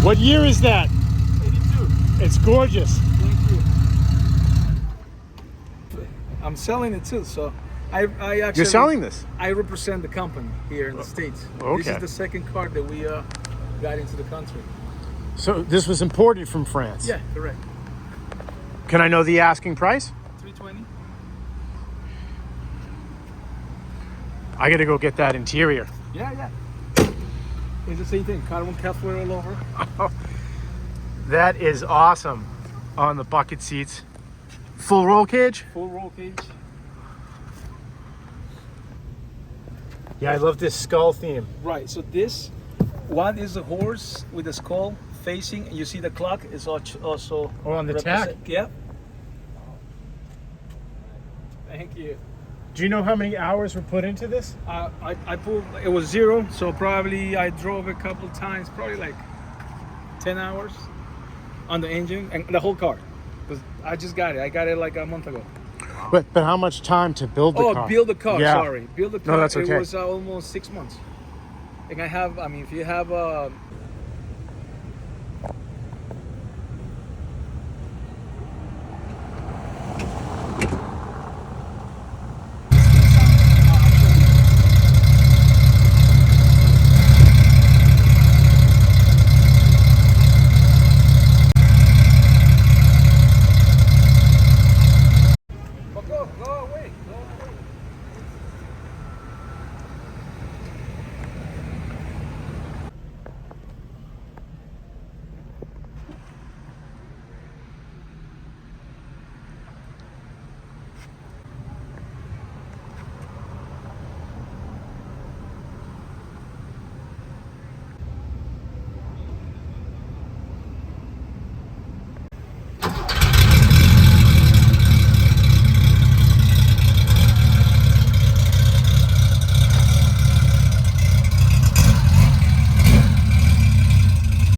What year is that? 82. It's gorgeous. Thank you. I'm selling it too, so I actually... You're selling this? I represent the company here in the States. Okay. This is the second car that we got into the country. So this was imported from France? Yeah, correct. Can I know the asking price? 320. I gotta go get that interior. Yeah. It's the same thing. Carbon Cafe all over. That is awesome. On the bucket seats. Full roll cage? Full roll cage. Yeah, I love this skull theme. Right. So this one is the horse with the skull facing, and you see the clock is also on the tack? Yep. Thank you. Do you know how many hours were put into this? I pulled, it was 0, so probably I drove a couple times, probably like 10 hours on the engine and the whole car. Because I just got it. I got it like a month ago. But how much time to build the car? Oh, build the car. Yeah. Sorry, build the car. No, that's okay. It was almost 6 months. And if you have